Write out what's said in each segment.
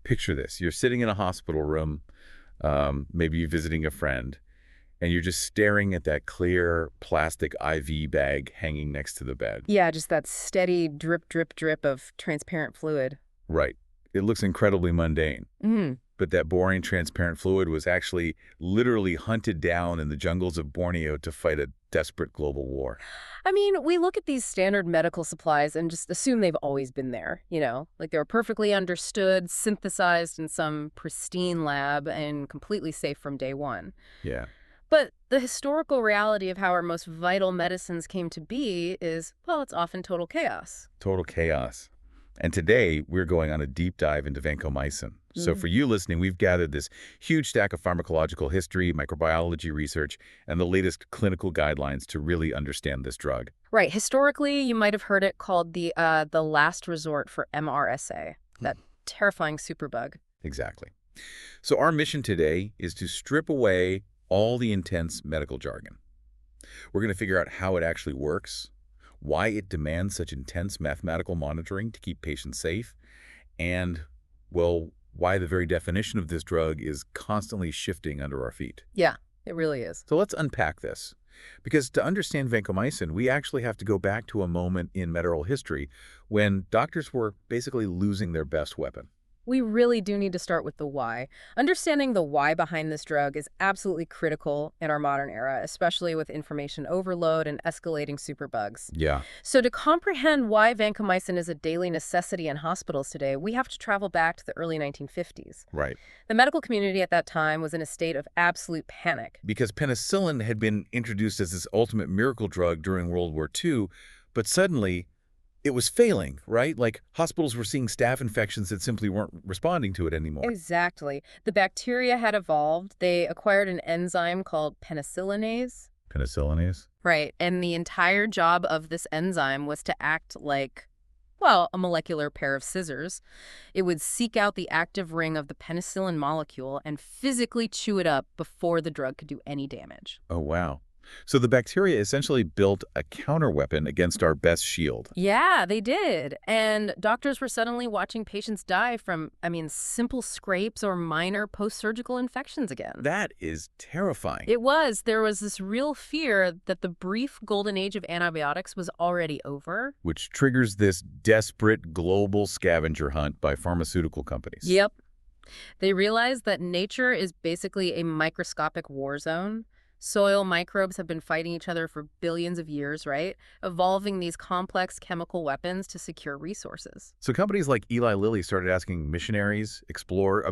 picture this. You're sitting in a hospital room, maybe you're visiting a friend, and you're just staring at that clear plastic IV bag hanging next to the bed. Yeah, just that steady drip, drip, drip of transparent fluid. Right. It looks incredibly mundane. Mm-hmm. But that boring, transparent fluid was actually literally hunted down in the jungles of Borneo to fight a desperate global war. I mean, we look at these standard medical supplies and just assume they've always been there, like they were perfectly understood, synthesized in some pristine lab, and completely safe from day one. Yeah. But the historical reality of how our most vital medicines came to be is, well, it's often total chaos. Total chaos. And today, we're going on a deep dive into vancomycin. So for you listening, we've gathered this huge stack of pharmacological history, microbiology research, and the latest clinical guidelines to really understand this drug. Right. Historically, you might have heard it called the last resort for MRSA, that terrifying superbug. Exactly. So our mission today is to strip away all the intense medical jargon. We're going to figure out how it actually works, why it demands such intense mathematical monitoring to keep patients safe, and, well, why the very definition of this drug is constantly shifting under our feet. Yeah, it really is. So let's unpack this. Because to understand vancomycin, we actually have to go back to a moment in medical history when doctors were basically losing their best weapon. We really do need to start with the why. Understanding the why behind this drug is absolutely critical in our modern era, especially with information overload and escalating superbugs. Yeah. So to comprehend why vancomycin is a daily necessity in hospitals today, we have to travel back to the early 1950s. Right. The medical community at that time was in a state of absolute panic. Because penicillin had been introduced as this ultimate miracle drug during World War II, but suddenly it was failing, right? Like hospitals were seeing staph infections that simply weren't responding to it anymore. Exactly. The bacteria had evolved. They acquired an enzyme called penicillinase. Penicillinase? Right. And the entire job of this enzyme was to act like, well, a molecular pair of scissors. It would seek out the active ring of the penicillin molecule and physically chew it up before the drug could do any damage. Oh, wow. So the bacteria essentially built a counterweapon against our best shield. Yeah, they did. And doctors were suddenly watching patients die from, simple scrapes or minor post-surgical infections again. That is terrifying. It was. There was this real fear that the brief golden age of antibiotics was already over. Which triggers this desperate global scavenger hunt by pharmaceutical companies. Yep. They realized that nature is basically a microscopic war zone. Soil microbes have been fighting each other for billions of years, right? Evolving these complex chemical weapons to secure resources. So companies like Eli Lilly started asking missionaries,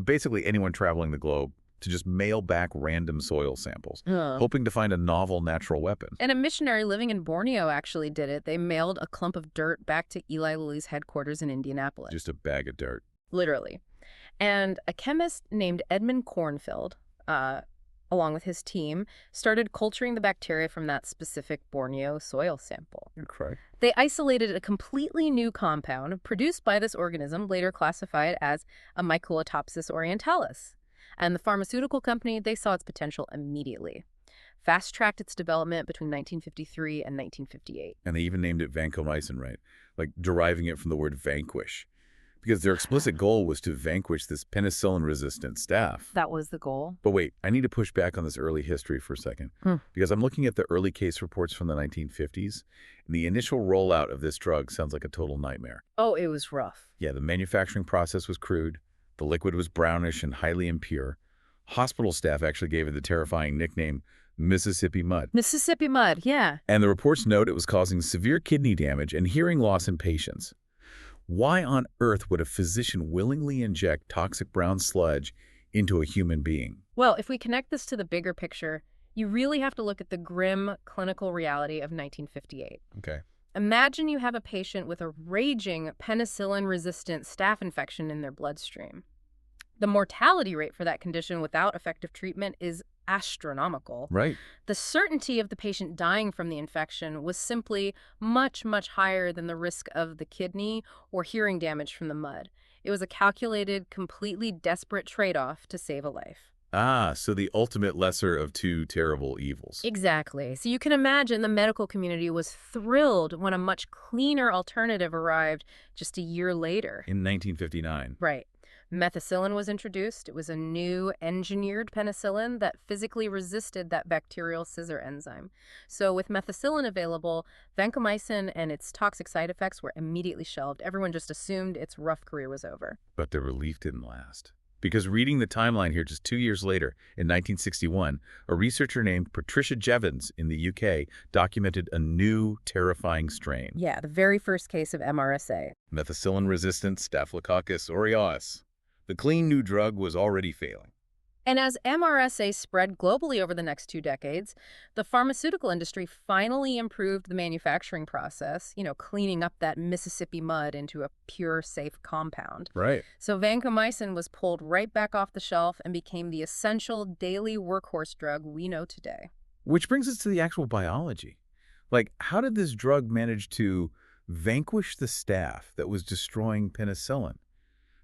basically anyone traveling the globe, to just mail back random soil samples, hoping to find a novel natural weapon. And a missionary living in Borneo actually did it. They mailed a clump of dirt back to Eli Lilly's headquarters in Indianapolis. Just a bag of dirt. Literally. And a chemist named Edmund Cornfield, along with his team, started culturing the bacteria from that specific Borneo soil sample. You're correct. They isolated a completely new compound produced by this organism, later classified as a Mycotopsis orientalis. And the pharmaceutical company, they saw its potential immediately. Fast-tracked its development between 1953 and 1958. And they even named it vancomycin, right? Like deriving it from the word vanquish. Because their explicit goal was to vanquish this penicillin-resistant staph. That was the goal. But wait, I need to push back on this early history for a second. Because I'm looking at the early case reports from the 1950s, and the initial rollout of this drug sounds like a total nightmare. Oh, it was rough. Yeah, the manufacturing process was crude, the liquid was brownish and highly impure. Hospital staff actually gave it the terrifying nickname Mississippi Mud. Mississippi Mud, yeah. And the reports note it was causing severe kidney damage and hearing loss in patients. Why on earth would a physician willingly inject toxic brown sludge into a human being? Well, if we connect this to the bigger picture, you really have to look at the grim clinical reality of 1958. Okay. Imagine you have a patient with a raging penicillin-resistant staph infection in their bloodstream. The mortality rate for that condition without effective treatment is astronomical. Right. The certainty of the patient dying from the infection was simply much, much higher than the risk of the kidney or hearing damage from the mud. It was a calculated, completely desperate trade-off to save a life. Ah, so the ultimate lesser of two terrible evils. Exactly. So you can imagine the medical community was thrilled when a much cleaner alternative arrived just a year later. In 1959. Right. Methicillin was introduced. It was a new engineered penicillin that physically resisted that bacterial scissor enzyme. So with methicillin available, vancomycin and its toxic side effects were immediately shelved. Everyone just assumed its rough career was over. But the relief didn't last. Because reading the timeline here, just 2 years later, in 1961, a researcher named Patricia Jevons in the UK documented a new terrifying strain. Yeah, the very first case of MRSA. Methicillin-resistant Staphylococcus aureus. The clean new drug was already failing. And as MRSA spread globally over the next 2 decades, the pharmaceutical industry finally improved the manufacturing process, cleaning up that Mississippi mud into a pure, safe compound. Right. So vancomycin was pulled right back off the shelf and became the essential daily workhorse drug we know today. Which brings us to the actual biology. Like, how did this drug manage to vanquish the staph that was destroying penicillin?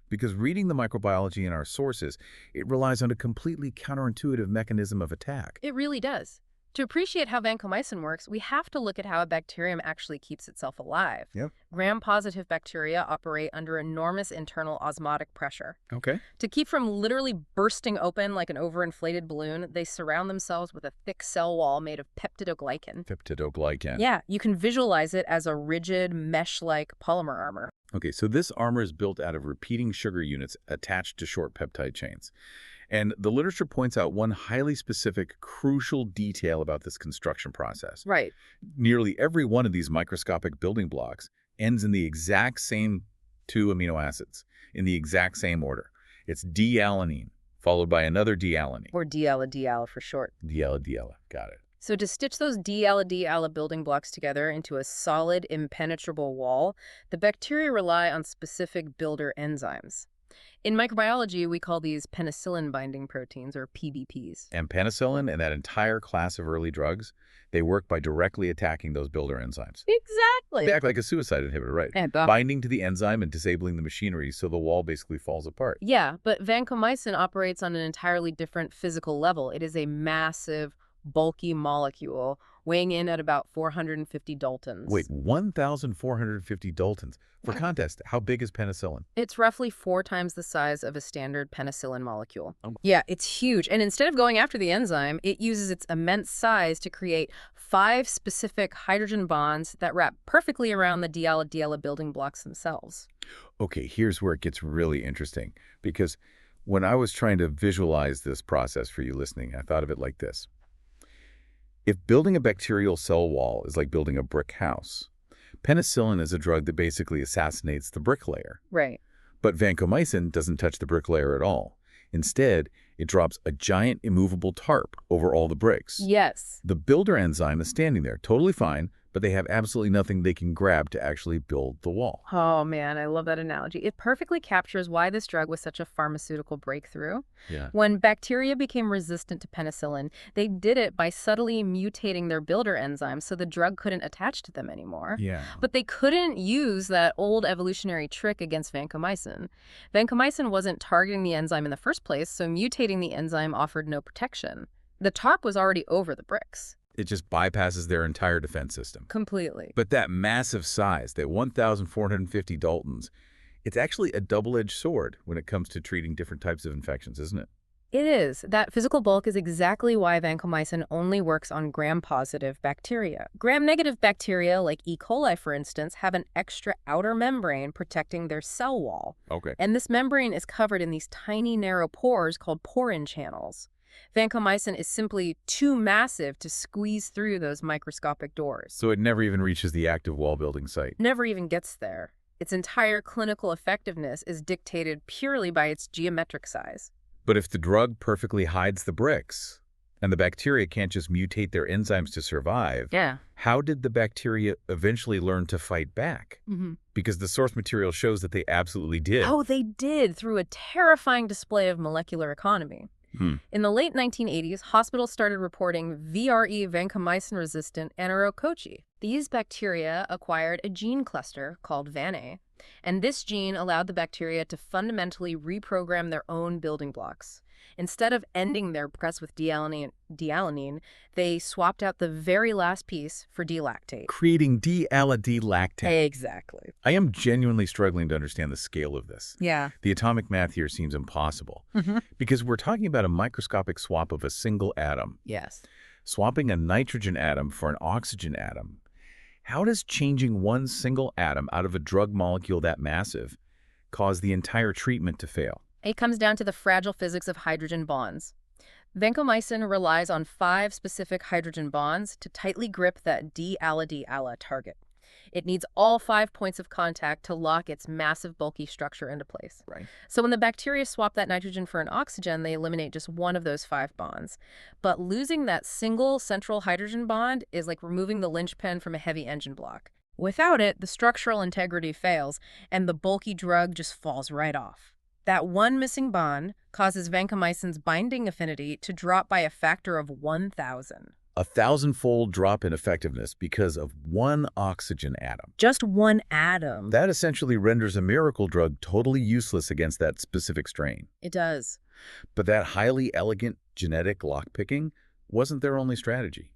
Because reading the microbiology in our sources, it relies on a completely counterintuitive mechanism of attack. It really does. To appreciate how vancomycin works, we have to look at how a bacterium actually keeps itself alive. Yep. Gram-positive bacteria operate under enormous internal osmotic pressure. Okay. To keep from literally bursting open like an overinflated balloon, they surround themselves with a thick cell wall made of peptidoglycan. Peptidoglycan. Yeah, you can visualize it as a rigid, mesh-like polymer armor. Okay, so this armor is built out of repeating sugar units attached to short peptide chains. And the literature points out one highly specific, crucial detail about this construction process. Right. Nearly every one of these microscopic building blocks ends in the exact same 2 amino acids, in the exact same order. It's D-alanine, followed by another D-alanine. Or D-ala-D-ala for short. D-ala-D-ala, got it. So to stitch those D-ala-D-ala building blocks together into a solid, impenetrable wall, the bacteria rely on specific builder enzymes. In microbiology, we call these penicillin-binding proteins, or PBPs. And penicillin and that entire class of early drugs, they work by directly attacking those builder enzymes. Exactly. They act like a suicide inhibitor, right? Binding to the enzyme and disabling the machinery so the wall basically falls apart. Yeah, but vancomycin operates on an entirely different physical level. It is a massive, bulky molecule weighing in at about 450 daltons. Wait, 1,450 daltons. For context, how big is penicillin? It's roughly 4 times the size of a standard penicillin molecule. Oh. Yeah, it's huge. And instead of going after the enzyme, it uses its immense size to create 5 specific hydrogen bonds that wrap perfectly around the D-ala-D-ala building blocks themselves. Okay, here's where it gets really interesting. Because when I was trying to visualize this process for you listening, I thought of it like this. If building a bacterial cell wall is like building a brick house, penicillin is a drug that basically assassinates the brick layer. Right. But vancomycin doesn't touch the brick layer at all. Instead, it drops a giant immovable tarp over all the bricks. Yes. The builder enzyme is standing there, totally fine, but they have absolutely nothing they can grab to actually build the wall. Oh, man, I love that analogy. It perfectly captures why this drug was such a pharmaceutical breakthrough. Yeah. When bacteria became resistant to penicillin, they did it by subtly mutating their builder enzymes so the drug couldn't attach to them anymore. Yeah. But they couldn't use that old evolutionary trick against vancomycin. Vancomycin wasn't targeting the enzyme in the first place, so mutating the enzyme offered no protection. The tarp was already over the bricks. It just bypasses their entire defense system. Completely. But that massive size, that 1,450 daltons, it's actually a double-edged sword when it comes to treating different types of infections, isn't it? It is. That physical bulk is exactly why vancomycin only works on gram-positive bacteria. Gram-negative bacteria, like E. coli, for instance, have an extra outer membrane protecting their cell wall. Okay. And this membrane is covered in these tiny, narrow pores called porin channels. Vancomycin is simply too massive to squeeze through those microscopic doors. So it never even reaches the active wall-building site. Never even gets there. Its entire clinical effectiveness is dictated purely by its geometric size. But if the drug perfectly hides the bricks, and the bacteria can't just mutate their enzymes to survive, how did the bacteria eventually learn to fight back? Because the source material shows that they absolutely did. Oh, they did, through a terrifying display of molecular economy. In the late 1980s, hospitals started reporting VRE vancomycin-resistant enterococci. These bacteria acquired a gene cluster called VAN-A And this gene allowed the bacteria to fundamentally reprogram their own building blocks. Instead of ending their progress with dealanine, they swapped out the very last piece for D-lactate. Creating D-alidylactane. Exactly. I am genuinely struggling to understand the scale of this. Yeah. The atomic math here seems impossible, Mm-hmm. because we're talking about a microscopic swap of a single atom. Yes. Swapping a nitrogen atom for an oxygen atom. How does changing one single atom out of a drug molecule that massive cause the entire treatment to fail? It comes down to the fragile physics of hydrogen bonds. Vancomycin relies on 5 specific hydrogen bonds to tightly grip that D-alidylala target. It needs all 5 points of contact to lock its massive, bulky structure into place. Right. So when the bacteria swap that nitrogen for an oxygen, they eliminate just one of those 5 bonds. But losing that single central hydrogen bond is like removing the linchpin from a heavy engine block. Without it, the structural integrity fails, and the bulky drug just falls right off. That one missing bond causes vancomycin's binding affinity to drop by a factor of 1,000. A 1,000-fold drop in effectiveness because of one oxygen atom. Just one atom. That essentially renders a miracle drug totally useless against that specific strain. It does. But that highly elegant genetic lockpicking wasn't their only strategy,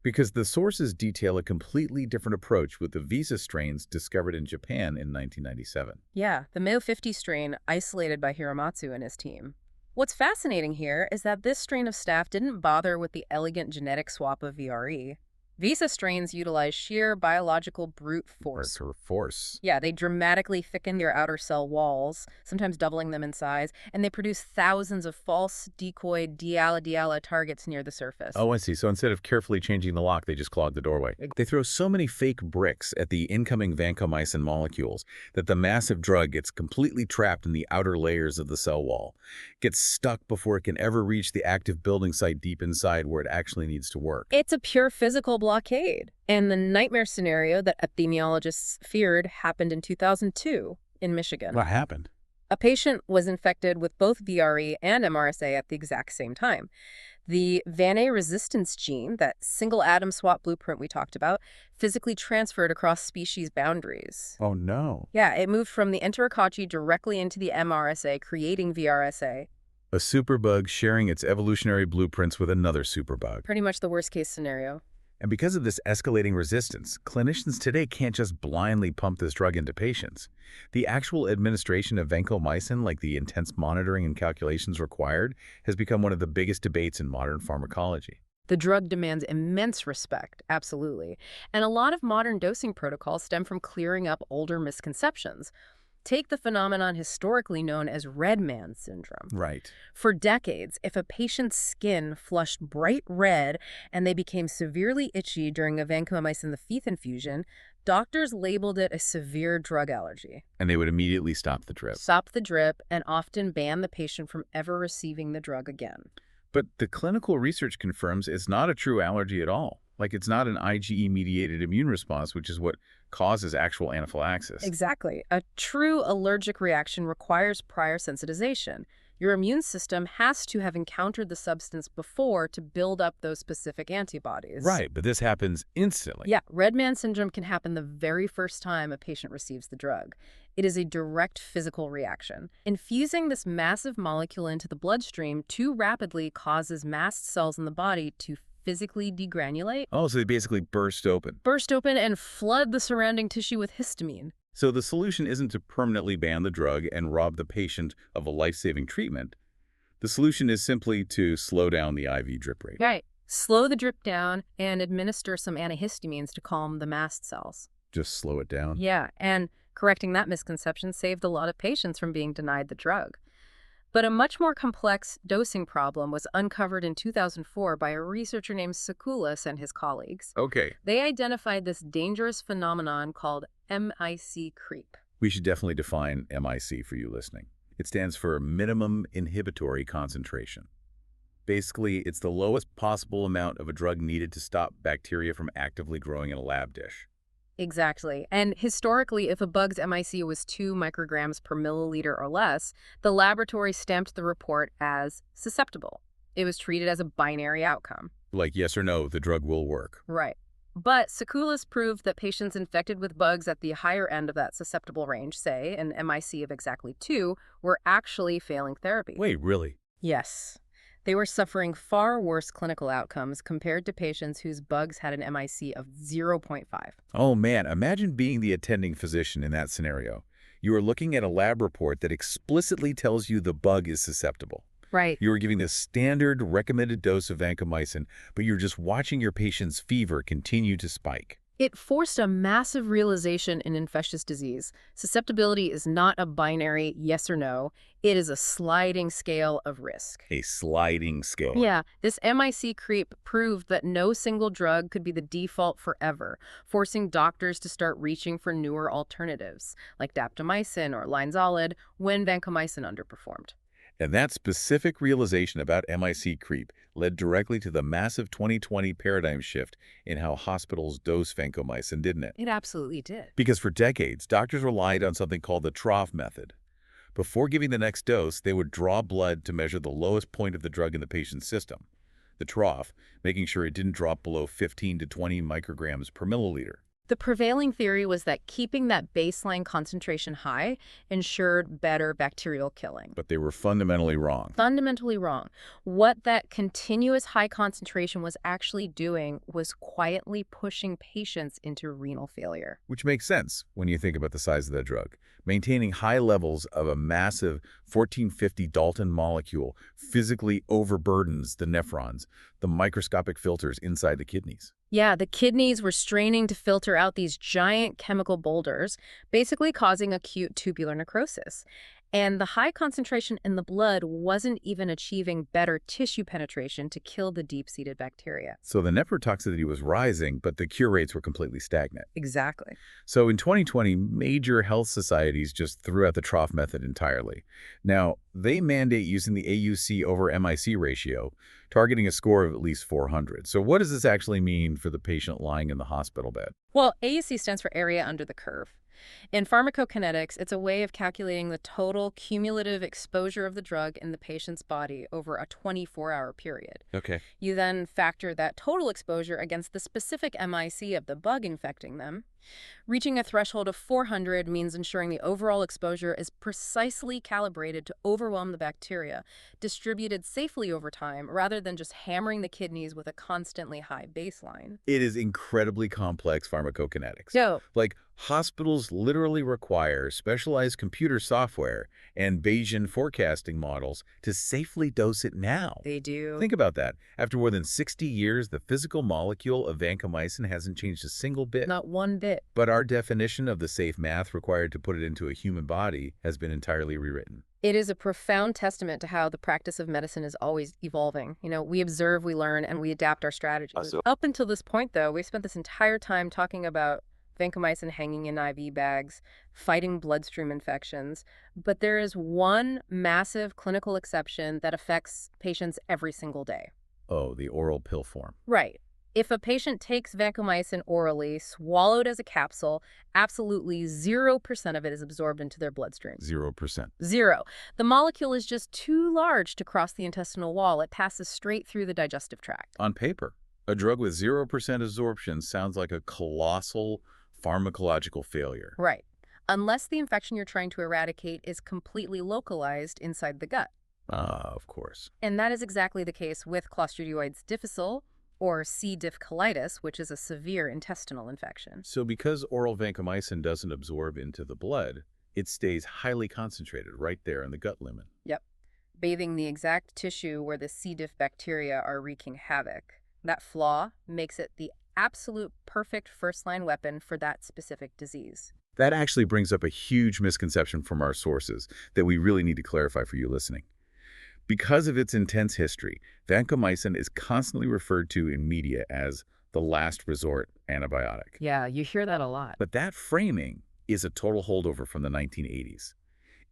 because the sources detail a completely different approach with the Visa strains discovered in Japan in 1997. Yeah, the Mayo 50 strain isolated by Hiramatsu and his team. What's fascinating here is that this strain of staph didn't bother with the elegant genetic swap of VRE. Visa strains utilize sheer biological brute force. Force. Yeah, they dramatically thicken their outer cell walls, sometimes doubling them in size, and they produce thousands of false decoy D-alidylala targets near the surface. Oh, I see. So instead of carefully changing the lock, they just clog the doorway. They throw so many fake bricks at the incoming vancomycin molecules that the massive drug gets completely trapped in the outer layers of the cell wall, gets stuck before it can ever reach the active building site deep inside where it actually needs to work. It's a pure physical blockade. And the nightmare scenario that epidemiologists feared happened in 2002 in Michigan. What happened? A patient was infected with both VRE and MRSA at the exact same time. The Van-A resistance gene, that single atom swap blueprint we talked about, physically transferred across species boundaries. Oh, no. Yeah, it moved from the enterococcus directly into the MRSA, creating VRSA. A superbug sharing its evolutionary blueprints with another superbug. Pretty much the worst case scenario. And because of this escalating resistance, clinicians today can't just blindly pump this drug into patients. The actual administration of vancomycin, like the intense monitoring and calculations required, has become one of the biggest debates in modern pharmacology. The drug demands immense respect, absolutely. And a lot of modern dosing protocols stem from clearing up older misconceptions. Take the phenomenon historically known as red man syndrome. Right. For decades, if a patient's skin flushed bright red and they became severely itchy during a vancomycin the Feeth infusion, doctors labeled it a severe drug allergy. And they would immediately stop the drip. Stop the drip and often ban the patient from ever receiving the drug again. But the clinical research confirms it's not a true allergy at all. Like, it's not an IgE-mediated immune response, which is what causes actual anaphylaxis. Exactly. A true allergic reaction requires prior sensitization. Your immune system has to have encountered the substance before to build up those specific antibodies. Right, but this happens instantly. Yeah, red man syndrome can happen the very first time a patient receives the drug. It is a direct physical reaction. Infusing this massive molecule into the bloodstream too rapidly causes mast cells in the body to physically degranulate. Oh, so they basically burst open. Burst open and flood the surrounding tissue with histamine. So the solution isn't to permanently ban the drug and rob the patient of a life-saving treatment. The solution is simply to slow down the IV drip rate. Right. Slow the drip down and administer some antihistamines to calm the mast cells. Just slow it down. Yeah, and correcting that misconception saved a lot of patients from being denied the drug. But a much more complex dosing problem was uncovered in 2004 by a researcher named Sakoulas and his colleagues. Okay. They identified this dangerous phenomenon called MIC creep. We should definitely define MIC for you listening. It stands for minimum inhibitory concentration. Basically, it's the lowest possible amount of a drug needed to stop bacteria from actively growing in a lab dish. Exactly. And historically, if a bug's MIC was 2 micrograms per milliliter or less, the laboratory stamped the report as susceptible. It was treated as a binary outcome. Like yes or no, the drug will work. Right. But Sekulas proved that patients infected with bugs at the higher end of that susceptible range, say an MIC of exactly 2, were actually failing therapy. Wait, really? Yes. They were suffering far worse clinical outcomes compared to patients whose bugs had an MIC of zero point 0.5. Oh man, imagine being the attending physician in that scenario. You are looking at a lab report that explicitly tells you the bug is susceptible. Right. You are giving the standard recommended dose of vancomycin, but you're just watching your patient's fever continue to spike. It forced a massive realization in infectious disease. Susceptibility is not a binary yes or no. It is a sliding scale of risk. A sliding scale. Yeah, this MIC creep proved that no single drug could be the default forever, forcing doctors to start reaching for newer alternatives, like daptomycin or linezolid, when vancomycin underperformed. And that specific realization about MIC creep led directly to the massive 2020 paradigm shift in how hospitals dose vancomycin, didn't it? It absolutely did. Because for decades, doctors relied on something called the trough method. Before giving the next dose, they would draw blood to measure the lowest point of the drug in the patient's system, the trough, making sure it didn't drop below 15 to 20 micrograms per milliliter. The prevailing theory was that keeping that baseline concentration high ensured better bacterial killing. But they were fundamentally wrong. Fundamentally wrong. What that continuous high concentration was actually doing was quietly pushing patients into renal failure. Which makes sense when you think about the size of the drug. Maintaining high levels of a massive 1450 Dalton molecule physically overburdens the nephrons, the microscopic filters inside the kidneys. Yeah, the kidneys were straining to filter out these giant chemical boulders, basically causing acute tubular necrosis. And the high concentration in the blood wasn't even achieving better tissue penetration to kill the deep-seated bacteria. So the nephrotoxicity was rising, but the cure rates were completely stagnant. Exactly. So in 2020, major health societies just threw out the trough method entirely. Now, they mandate using the AUC over MIC ratio, targeting a score of at least 400. So what does this actually mean for the patient lying in the hospital bed? Well, AUC stands for area under the curve. In pharmacokinetics, it's a way of calculating the total cumulative exposure of the drug in the patient's body over a 24-hour period. Okay. You then factor that total exposure against the specific MIC of the bug infecting them. Reaching a threshold of 400 means ensuring the overall exposure is precisely calibrated to overwhelm the bacteria, distributed safely over time, rather than just hammering the kidneys with a constantly high baseline. It is incredibly complex pharmacokinetics. So, Like, hospitals literally require specialized computer software and Bayesian forecasting models to safely dose it now. they do. Think about that. After more than 60 years, the physical molecule of vancomycin hasn't changed a single bit. Not one bit. But our definition of the safe math required to put it into a human body has been entirely rewritten. It is a profound testament to how the practice of medicine is always evolving. We observe, we learn, and we adapt our strategies. Up until this point, though, we've spent this entire time talking about vancomycin hanging in IV bags, fighting bloodstream infections. But there is one massive clinical exception that affects patients every single day. Oh, the oral pill form. Right. If a patient takes vancomycin orally, swallowed as a capsule, absolutely 0% of it is absorbed into their bloodstream. 0%. Zero. The molecule is just too large to cross the intestinal wall. It passes straight through the digestive tract. On paper, a drug with 0% absorption sounds like a colossal pharmacological failure. Right. Unless the infection you're trying to eradicate is completely localized inside the gut. Of course. And that is exactly the case with Clostridioides difficile, or C. diff colitis, which is a severe intestinal infection. So because oral vancomycin doesn't absorb into the blood, it stays highly concentrated right there in the gut lumen. Yep. Bathing the exact tissue where the C. diff bacteria are wreaking havoc. That flaw makes it the absolute perfect first-line weapon for that specific disease. That actually brings up a huge misconception from our sources that we really need to clarify for you listening. Because of its intense history, vancomycin is constantly referred to in media as the last resort antibiotic. Yeah, you hear that a lot. But that framing is a total holdover from the 1980s.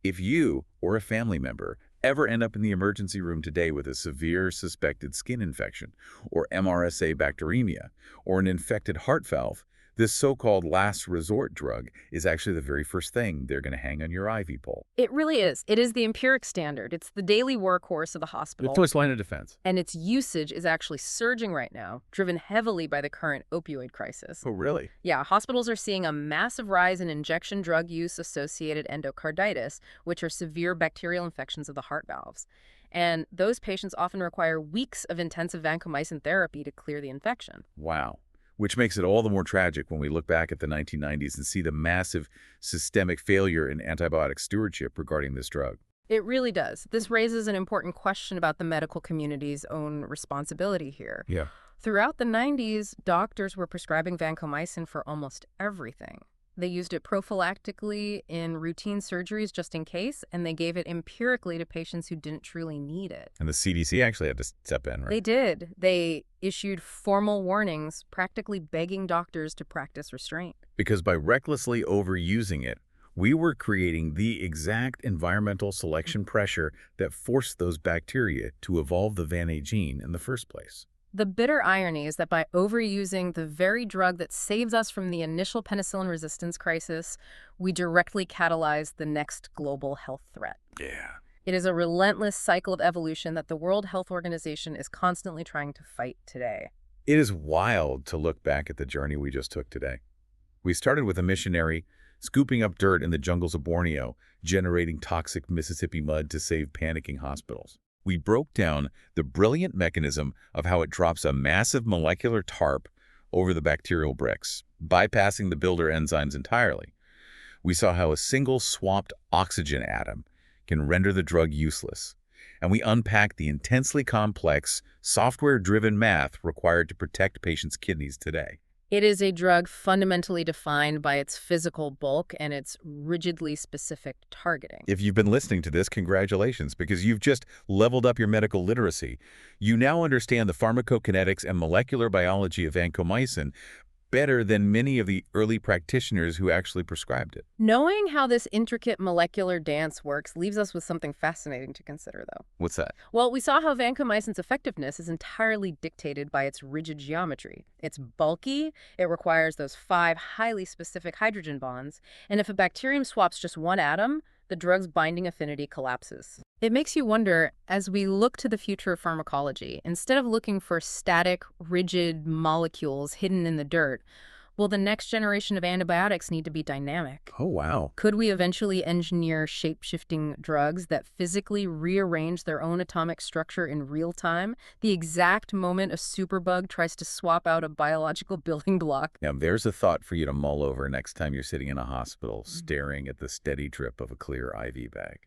If you or a family member ever end up in the emergency room today with a severe suspected skin infection or MRSA bacteremia or an infected heart valve, This so-called last resort drug is actually the very first thing they're going to hang on your IV pole. It really is. It is the empiric standard. It's the daily workhorse of the It's hospital, always line of defense. and its usage is actually surging right now, driven heavily by the current opioid crisis. Oh, really? Yeah, hospitals are seeing a massive rise in injection drug use-associated endocarditis, which are severe bacterial infections of the heart valves. And those patients often require weeks of intensive vancomycin therapy to clear the infection. Wow. Which makes it all the more tragic when we look back at the 1990s and see the massive systemic failure in antibiotic stewardship regarding this drug. It really does. This raises an important question about the medical community's own responsibility here. Yeah. Throughout the 90s, doctors were prescribing vancomycin for almost everything. They used it prophylactically in routine surgeries just in case, and they gave it empirically to patients who didn't truly need it. And the CDC actually had to step in, right? They did. They issued formal warnings, practically begging doctors to practice restraint. Because by recklessly overusing it, we were creating the exact environmental selection pressure that forced those bacteria to evolve the VAN-A gene in the first place. The bitter irony is that by overusing the very drug that saves us from the initial penicillin resistance crisis, we directly catalyze the next global health threat. Yeah. It is a relentless cycle of evolution that the World Health Organization is constantly trying to fight today. It is wild to look back at the journey we just took today. We started with a missionary scooping up dirt in the jungles of Borneo, generating toxic Mississippi mud to save panicking hospitals. We broke down the brilliant mechanism of how it drops a massive molecular tarp over the bacterial bricks, bypassing the builder enzymes entirely. We saw how a single swapped oxygen atom can render the drug useless. And we unpacked the intensely complex, software-driven math required to protect patients' kidneys today. It is a drug fundamentally defined by its physical bulk and its rigidly specific targeting. If you've been listening to this, congratulations, because you've just leveled up your medical literacy. You now understand the pharmacokinetics and molecular biology of vancomycin better than many of the early practitioners who actually prescribed it. Knowing how this intricate molecular dance works leaves us with something fascinating to consider, though. What's that? Well, we saw how vancomycin's effectiveness is entirely dictated by its rigid geometry. It's bulky, it requires those 5 highly specific hydrogen bonds, and if a bacterium swaps just one atom, the drug's binding affinity collapses. It makes you wonder, as we look to the future of pharmacology, instead of looking for static, rigid molecules hidden in the dirt, will the next generation of antibiotics need to be dynamic? Oh, wow. Could we eventually engineer shape-shifting drugs that physically rearrange their own atomic structure in real time, the exact moment a superbug tries to swap out a biological building block? Now, there's a thought for you to mull over next time you're sitting in a hospital staring at the steady drip of a clear IV bag.